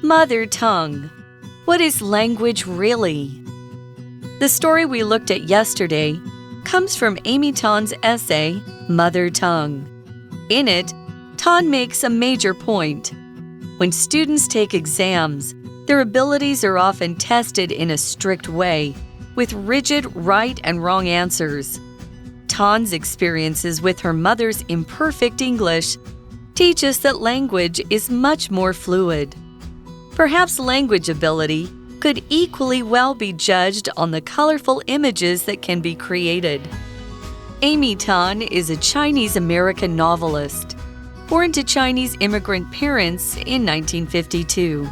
Mother tongue. What is language really? The story we looked at yesterday comes from Amy Tan's essay, Mother Tongue. In it, Tan makes a major point. When students take exams, their abilities are often tested in a strict way, with rigid right and wrong answers. Tan's experiences with her mother's imperfect English teach us that language is much more fluid. Perhaps language ability could equally well be judged on the colorful images that can be created. Amy Tan is a Chinese-American novelist, born to Chinese immigrant parents in 1952.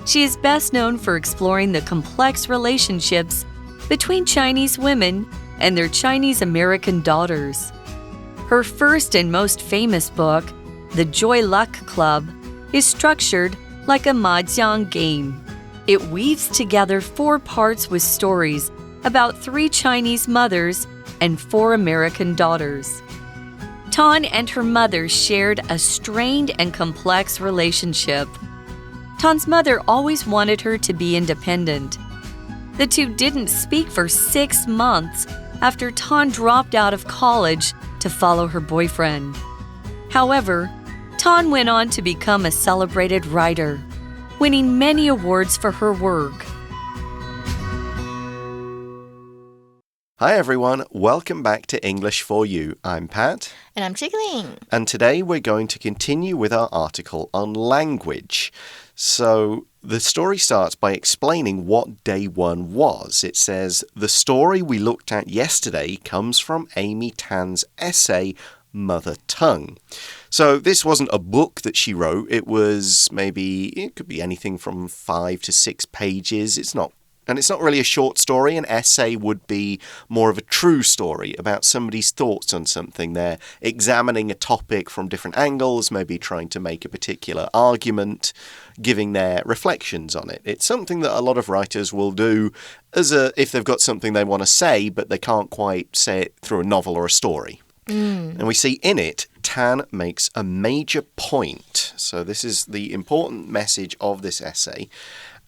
She is best known for exploring the complex relationships between Chinese women and their Chinese-American daughters. Her first and most famous book, The Joy Luck Club, is structured like a mahjong game. It weaves together 4 parts with stories about 3 Chinese mothers and 4 American daughters. Tan and her mother shared a strained and complex relationship. Tan's mother always wanted her to be independent. The two didn't speak for 6 months after Tan dropped out of college to follow her boyfriend. However, Tan went on to become a celebrated writer, winning many awards for her work. Hi everyone, welcome back to English for You. I'm Pat. And I'm Chickling. And today we're going to continue with our article on language. So the story starts by explaining what day 1 was. It says, the story we looked at yesterday comes from Amy Tan's essay, Mother Tongue. So this wasn't a book that she wrote. It could be anything from 5 to 6 pages. It's not really a short story. An essay would be more of a true story about somebody's thoughts on something. They're examining a topic from different angles, maybe trying to make a particular argument, giving their reflections on it. It's something that a lot of writers will do if they've got something they want to say, but they can't quite say it through a novel or a story. And we see in it, Tan makes a major point. So this is the important message of this essay.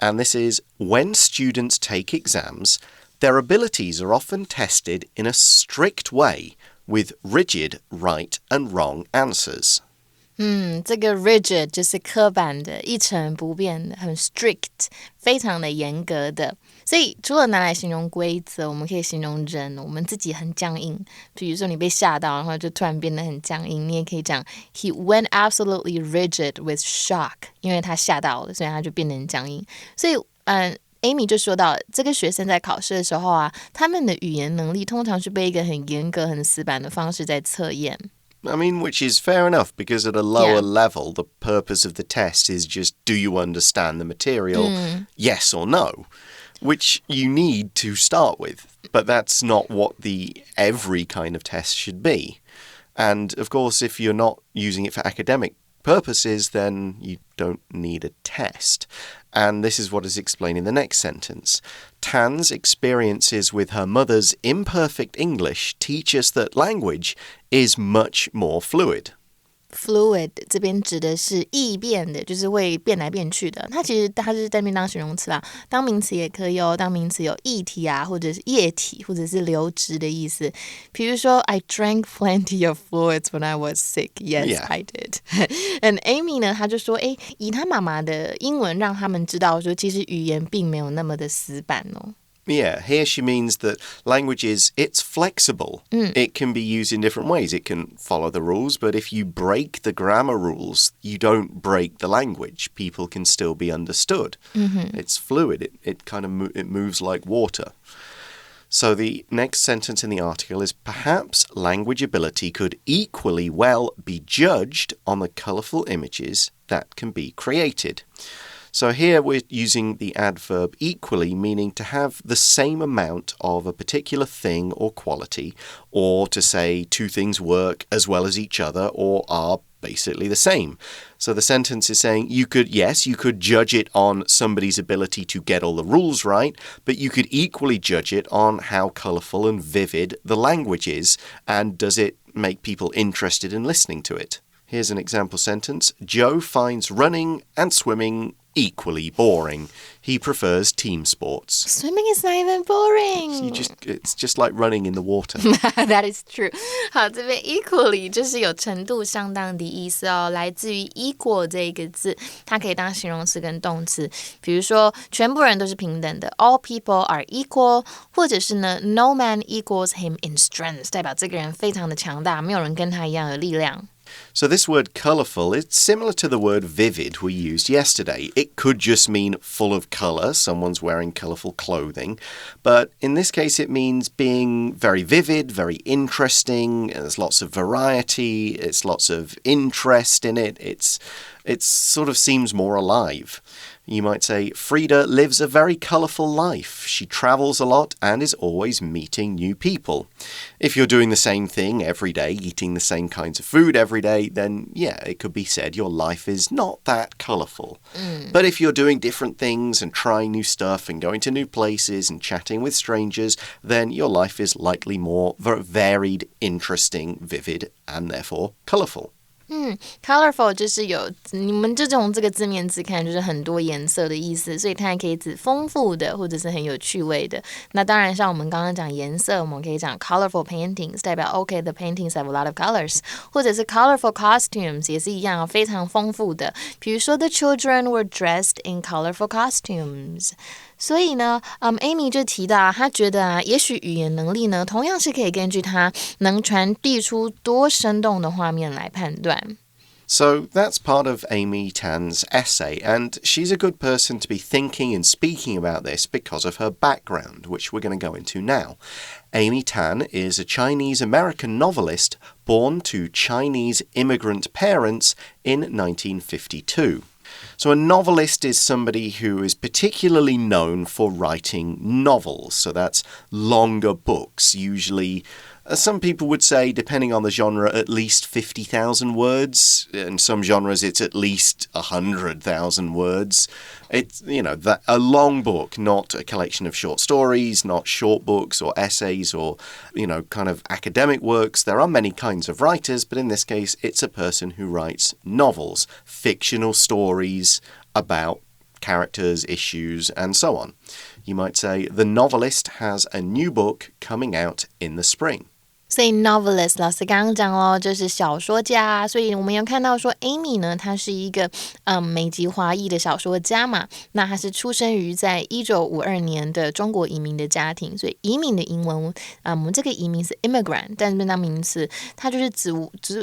And this is, when students take exams, their abilities are often tested in a strict way with rigid right and wrong answers. 这个 rigid 就是刻板的，一成不变的，很 strict， 非常的严格的。所以除了拿来形容规则，我们可以形容人，我们自己很僵硬。比如说你被吓到，然后就突然变得很僵硬，你也可以讲 He went absolutely rigid with shock， 因为他吓到了，所以他就变得很僵硬。所以Amy 就说到，这个学生在考试的时候啊，他们的语言能力通常是被一个很严格、很死板的方式在测验。I mean, which is fair enough, because at a lower level, the purpose of the test is just, do you understand the material? Yes or no, which you need to start with. But that's not what every kind of test should be. And, of course, if you're not using it for academic purposes, then you don't need a test. And this is what is explained in the next sentence. Tan's experiences with her mother's imperfect English teach us that language is much more fluid. Fluid 这边指的是易变的，就是会变来变去的。它是在那边当形容词啦，当名词也可以哦。当名词有液体啊，或者是液体，或者是流质的意思。比如说 I drank plenty of fluids when I was sick. Yes, I did. And Amy 呢，她就说，以她妈妈的英文让他们知道说，其实语言并没有那么的死板哦。Yeah, here she means that language it's flexible. It can be used in different ways. It can follow the rules, but if you break the grammar rules, you don't break the language. People can still be understood. It's fluid. It kind of it moves like water. So the next sentence in the article is, perhaps language ability could equally well be judged on the colourful images that can be created. So here we're using the adverb equally, meaning to have the same amount of a particular thing or quality, or to say 2 things work as well as each other or are basically the same. So the sentence is saying you could judge it on somebody's ability to get all the rules right, but you could equally judge it on how colourful and vivid the language is, and does it make people interested in listening to it. Here's an example sentence. Joe finds running and swimming equally boring. He prefers team sports. Swimming is not even boring. It's just like running in the water. That is true. 好，这边 equally 就是有程度相当的意思哦，来自于 equal 这个字，它可以当形容词跟动词。比如说，全部人都是平等的 ，all people are equal， 或者是呢 ，no man equals him in strength， 代表这个人非常的强大，没有人跟他一样有力量。So this word colourful is similar to the word vivid we used yesterday. It could just mean full of colour, someone's wearing colourful clothing. But in this case, it means being very vivid, very interesting. There's lots of variety. It's lots of interest in it. It sort of seems more alive. You might say, Frida lives a very colourful life. She travels a lot and is always meeting new people. If you're doing the same thing every day, eating the same kinds of food every day, then yeah, it could be said your life is not that colourful. But if you're doing different things and trying new stuff and going to new places and chatting with strangers, then your life is likely more varied, interesting, vivid, and therefore colourful. Colorful 就是有你们这种这个字面字看就是很多颜色的意思，所以它也可以指丰富的或者是很有趣味的。那当然像我们刚刚讲颜色，我们可以讲 colorful paintings， 代表 OK the paintings have a lot of colors， 或者是 colorful costumes 也是一样非常丰富的。比如说 the children were dressed in colorful costumes。所以呢Amy 就提到她觉得也许语言能力呢同样是可以根据她能传递出多生动的画面来判断。So that's part of Amy Tan's essay, and she's a good person to be thinking and speaking about this because of her background, which we're going to go into now. Amy Tan is a Chinese-American novelist born to Chinese immigrant parents in 1952. So a novelist is somebody who is particularly known for writing novels. So that's longer books, usually, some people would say, depending on the genre, at least 50,000 words. In some genres, it's at least 100,000 words. It's, a long book, not a collection of short stories, not short books or essays or, kind of academic works. There are many kinds of writers, but in this case, it's a person who writes novels, fictional stories about characters, issues, and so on. You might say the novelist has a new book coming out in the spring. 所以 novelist 老师刚刚讲咯，就是小说家，所以我们有看到说 Amy 呢，她是一个美籍华裔的小说家嘛，那她是出生于在1952年的中国移民的家庭，所以移民的英文我们这个移民是 immigrant， 但是当名词它就是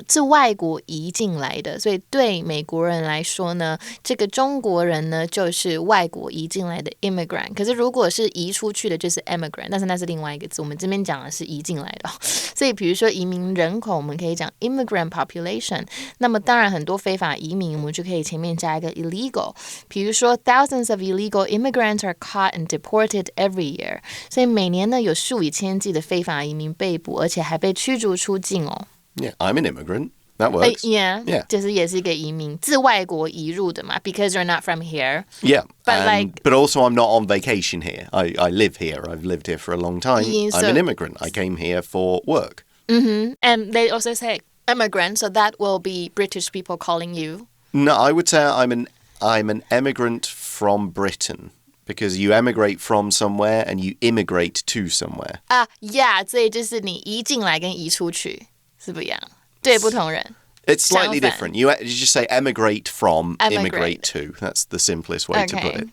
自外国移进来的，所以对美国人来说呢，这个中国人呢就是外国移进来的 immigrant， 可是如果是移出去的就是 emigrant， 但是那是另外一个字，我们这边讲的是移进来的所以比如说移民人口我们可以讲 immigrant population， 那么当然很多非法移民我们就可以前面加一个 illegal， 比如说 thousands of illegal immigrants are caught and deported every year， 所以每年呢有数以千计的非法移民被捕，而且还被驱逐出境哦。Yeah, I'm an immigrant. That works. Yeah. 就是也是一个移民，自外国移入的嘛 because you're not from here. Yeah, but also I'm not on vacation here. I live here. I've lived here for a long time. I'm an immigrant. I came here for work. And they also say immigrant, so that will be British people calling you. No, I would say I'm an emigrant from Britain. Because you emigrate from somewhere and you immigrate to somewhere. Yeah, 所以就是你移进来跟移出去是不一样。对不同人 It's slightly different. You just say emigrate from, immigrate to. That's the simplest way to put it.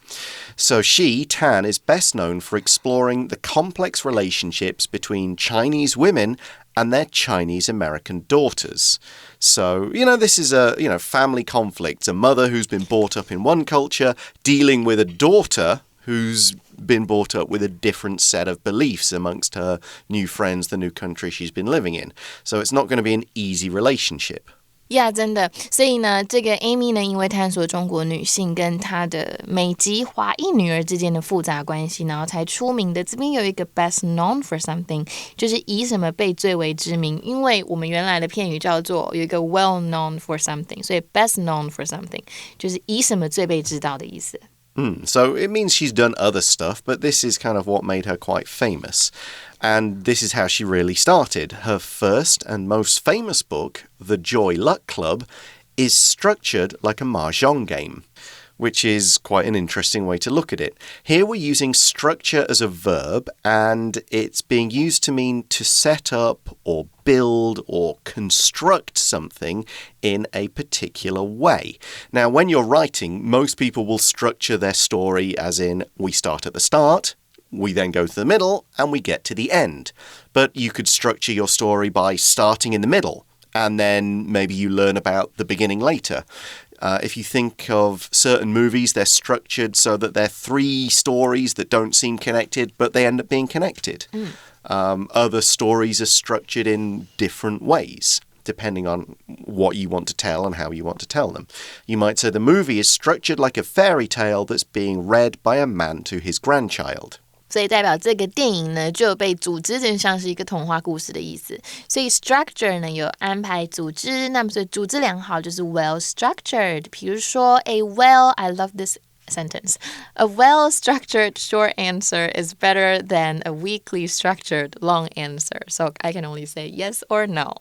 So she, Tan, is best known for exploring the complex relationships between Chinese women and their Chinese-American daughters. So, this is a, family conflict. A mother who's been brought up in one culture dealing with a daughter who's been brought up with a different set of beliefs amongst her new friends, the new country she's been living in. So it's not going to be an easy relationship. Yeah, 真的。所以呢，这个 Amy 呢，因为探索中国女性跟她的美籍华裔女儿之间的复杂关系，然后才出名的。这边有一个 best known for something， 就是以什么被最为知名。因为我们原来的片语叫做有一个 well known for something， 所以 best known for something 就是以什么最被知道的意思。So it means she's done other stuff, but this is kind of what made her quite famous. And this is how she really started. Her first and most famous book, The Joy Luck Club, is structured like a mahjong game. which is quite an interesting way to look at it. Here we're using structure as a verb, and it's being used to mean to set up or build or construct something in a particular way. Now, when you're writing, most people will structure their story as in we start at the start, we then go to the middle, and we get to the end. But you could structure your story by starting in the middle, and then maybe you learn about the beginning later. If you think of certain movies, they're structured so that they're three stories that don't seem connected, but they end up being connected. Other stories are structured in different ways, depending on what you want to tell and how you want to tell them. You might say the movie is structured like a fairy tale that's being read by a man to his grandchild.所以代表这个电影呢就有被组织成像是一个童话故事的意思，所以 structure 呢有安排组织，那么所以组织良好就是 well structured。比如说 I love this sentence. A well-structured short answer is better than a weakly structured long answer. So I can only say yes or no.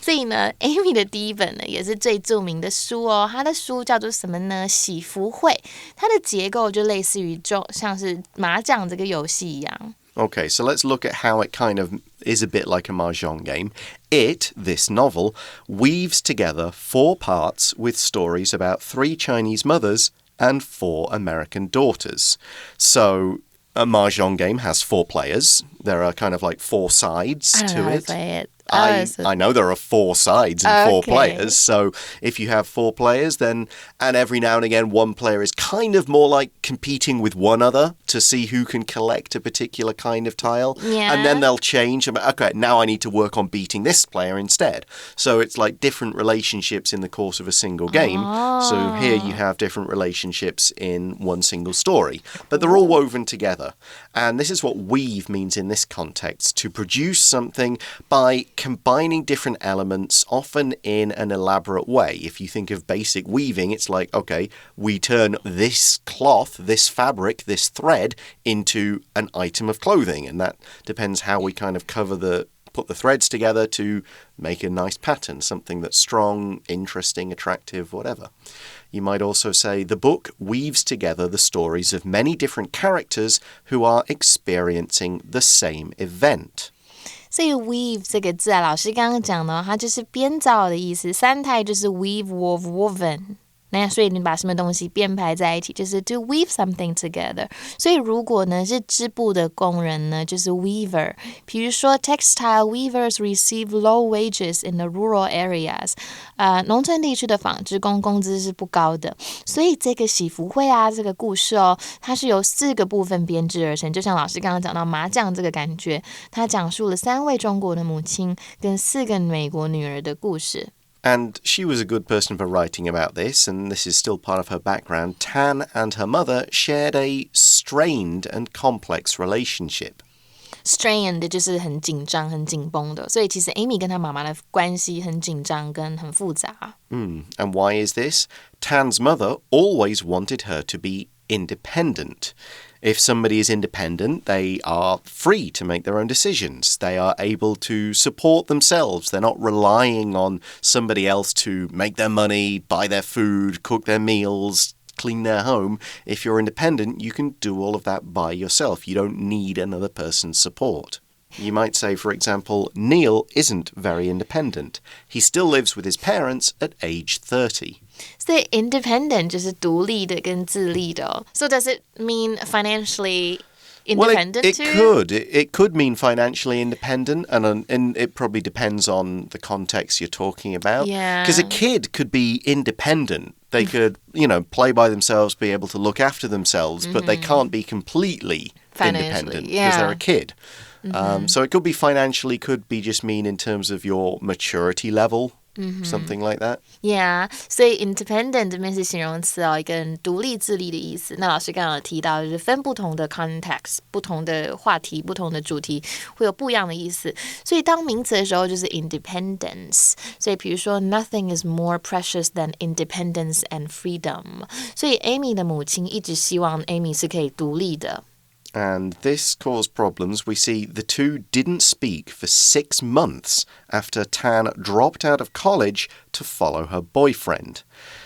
所以呢 Amy 的第一本呢也是最著名的书哦，她的书叫做什么呢？喜福会，它的结构就类似于像是麻将这个游戏一样。Okay, so let's look at how it kind of is a bit like a mahjong game. This novel, weaves together 4 parts with stories about 3 Chinese mothers and 4 American daughters. So a mahjong game has 4 players. There are kind of like 4 sides to it. I don't know how to play it. I know there are 4 sides and 4 players. So if you have 4 players, then, and every now and again, one player is kind of more like competing with one other to see who can collect a particular kind of tile. Yeah. And then they'll change. Okay, now I need to work on beating this player instead. So it's like different relationships in the course of a single game. So here you have different relationships in one single story. But they're all woven together. And this is what weave means in this context, to produce something by combining different elements, often in an elaborate way. If you think of basic weaving, it's like, okay, we turn this cloth, this fabric, this thread into an item of clothing. And that depends how we kind of put the threads together to make a nice pattern, something that's strong, interesting, attractive, whatever. You might also say the book weaves together the stories of many different characters who are experiencing the same event.所以 weave 这个字啊，老师刚刚讲的，它就是编造的意思。三态就是 weave, wove, woven。那所以你把什么东西编排在一起，就是 to weave something together。所以如果呢是织布的工人呢，就是 weaver。比如说 textile weavers receive low wages in the rural areas。农村地区的纺织工工资是不高的。所以这个喜福会啊，这个故事哦，它是由4个部分编织而成。就像老师刚刚讲到麻将这个感觉，它讲述了3位中国的母亲跟4个美国女儿的故事。And she was a good person for writing about this, and this is still part of her background. Tan and her mother shared a strained and complex relationship. Strained 就是很紧张、很紧绷的，所以其实 Amy 跟她妈妈的关系很紧张跟很复杂。And why is this? Tan's mother always wanted her to be independent. If somebody is independent, they are free to make their own decisions. They are able to support themselves. They're not relying on somebody else to make their money, buy their food, cook their meals, clean their home. If you're independent, you can do all of that by yourself. You don't need another person's support. You might say, for example, Neil isn't very independent. He still lives with his parents at age 30. 所以 independent 就是独立的跟自立的哦。So does it mean financially independent it too? could. It could mean financially independent, and it probably depends on the context you're talking about. Yeah. Because a kid could be independent. They could, play by themselves, be able to look after themselves, but they can't be completely independent because they're a kid. So it could be financially, could be just mean in terms of your maturity level. Something like that. Yeah, 所以 independent 这边是形容词哦，一个人独立自立的意思。那老师刚刚有提到，就是分不同的 context、不同的话题、不同的主题，会有不一样的意思。所以当名词的时候，就是 independence。所以比如说 ，nothing is more precious than independence and freedom。所以 Amy 的母亲一直希望 Amy 是可以独立的。And this caused problems. We see the two didn't speak for 6 months after Tan dropped out of college to follow her boyfriend.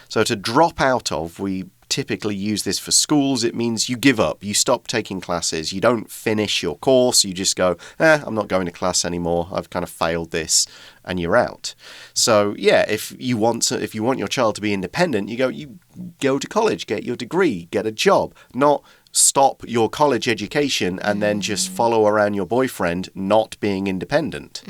So to drop out of, we typically use this for schools. It means you give up. You stop taking classes. You don't finish your course. You just go, I'm not going to class anymore. I've kind of failed this, and you're out. So, yeah, if you want your child to be independent, you go to college, get your degree, get a job, not stop your college education and then just follow around your boyfriend not being independent.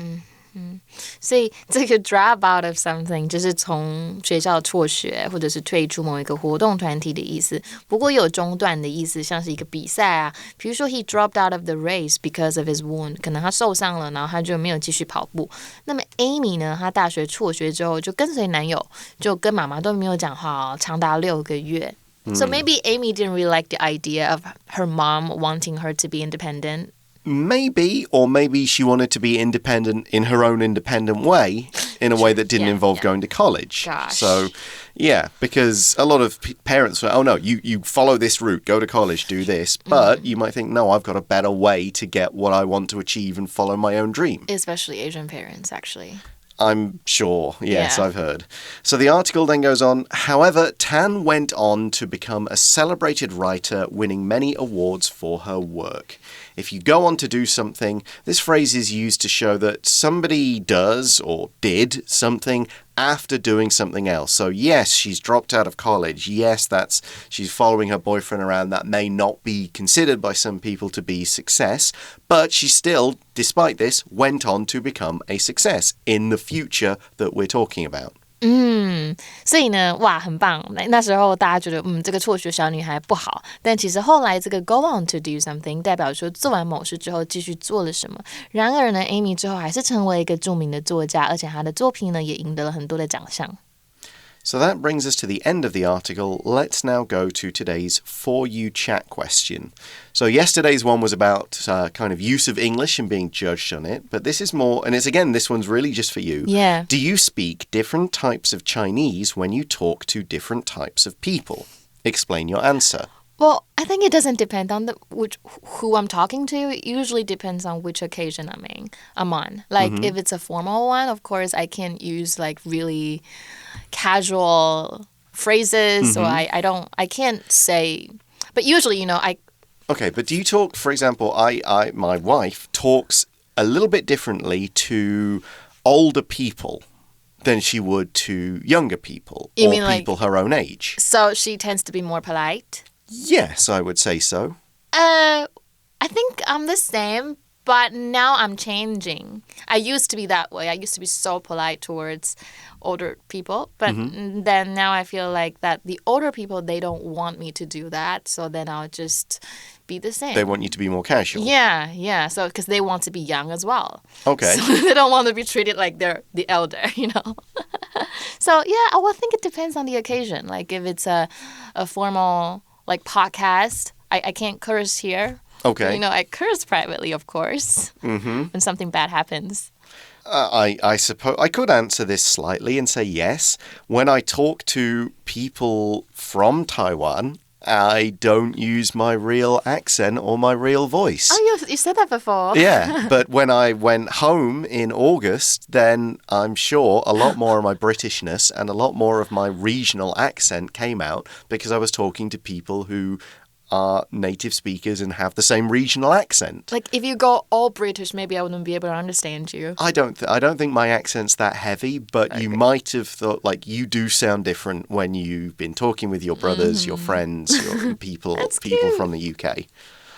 所以这个 drop out of something 就是从学校辍学或者是退出某一个活动团体的意思，不过也有中断的意思，像是一个比赛啊，比如说 he dropped out of the race because of his wound， 可能他受伤了，然后他就没有继续跑步。那么 Amy 呢，她大学辍学之后就跟随男友，就跟妈妈都没有讲话长达6个月。So maybe Amy didn't really like the idea of her mom wanting her to be independent. Maybe, or maybe she wanted to be independent in her own independent way, in a way that didn't involve going to college. Gosh. So, yeah, because a lot of parents were, oh no, you follow this route, go to college, do this. But you might think, no, I've got a better way to get what I want to achieve and follow my own dream. Especially Asian parents, actually. I'm sure. Yes, I've heard. So the article then goes on, however, Tan went on to become a celebrated writer, winning many awards for her work. If you go on to do something, this phrase is used to show that somebody does or did something after doing something else. So yes, she's dropped out of college. Yes, she's following her boyfriend around. That may not be considered by some people to be success, but she still, despite this, went on to become a success in the future that we're talking about. 所以呢，哇，很棒。那时候大家觉得，这个辍学小女孩不好，但其实后来这个 go on to do something 代表说做完某事之后继续做了什么。然而呢 ，Amy 之后还是成为一个著名的作家，而且她的作品呢也赢得了很多的奖项。So that brings us to the end of the article. Let's now go to today's For You Chat question. So yesterday's one was about kind of use of English and being judged on it. But this is more, and this one's really just for you. Yeah. Do you speak different types of Chinese when you talk to different types of people? Explain your answer. Well, I think it doesn't depend on who I'm talking to. It usually depends on which occasion I'm on. Like if it's a formal one, of course, I can't use like really casual phrases. So I can't say. But usually, I. Okay, but do you talk? For example, my wife talks a little bit differently to older people than she would to younger people or people her own age. So she tends to be more polite. Yes, I would say so. I think I'm the same, but now I'm changing. I used to be that way. I used to be so polite towards older people, but then now I feel like that the older people, they don't want me to do that, so then I'll just be the same. They want you to be more casual. Yeah. So because they want to be young as well. Okay. So they don't want to be treated like they're the elder, So yeah, I would think it depends on the occasion. Like if it's a formal like podcast, I can't curse here. Okay. I curse privately, of course, when something bad happens. I suppose I could answer this slightly and say yes. When I talk to people from Taiwan, I don't use my real accent or my real voice. Oh, you said that before. Yeah, but when I went home in August, then I'm sure a lot more of my Britishness and a lot more of my regional accent came out because I was talking to people who are native speakers and have the same regional accent. Like if you go all British, maybe I wouldn't be able to understand you. I don't think my accent's that heavy, but you might have thought like you do sound different when you've been talking with your brothers, your friends, your people from the UK.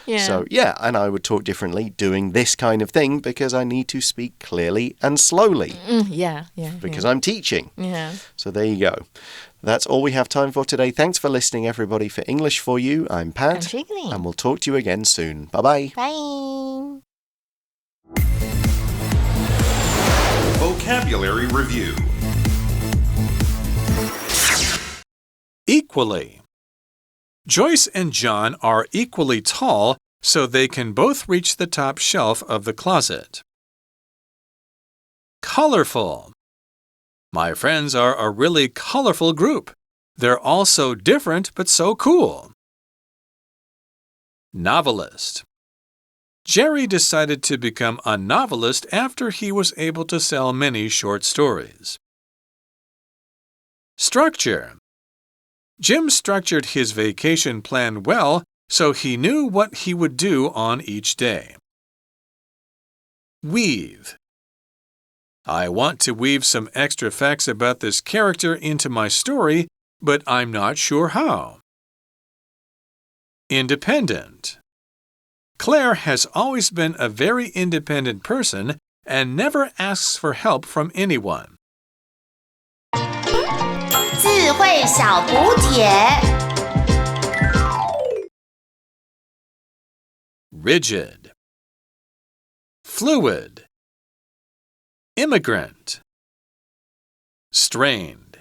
Yeah. So yeah, and I would talk differently doing this kind of thing because I need to speak clearly and slowly. Yeah. Because I'm teaching. Yeah. So there you go. That's all we have time for today. Thanks for listening, everybody. For English for You, I'm Pat. I'm Shigley. And we'll talk to you again soon. Bye-bye. Bye. Vocabulary Review. Equally. Joyce and John are equally tall, so they can both reach the top shelf of the closet. Colorful. My friends are a really colorful group. They're all so different but so cool. Novelist. Jerry decided to become a novelist after he was able to sell many short stories. Structure. Jim structured his vacation plan well, so he knew what he would do on each day. Weave. I want to weave some extra facts about this character into my story, but I'm not sure how. Independent. Claire has always been a very independent person and never asks for help from anyone. 智慧小补帖 Rigid. Fluid. Immigrant. Strained.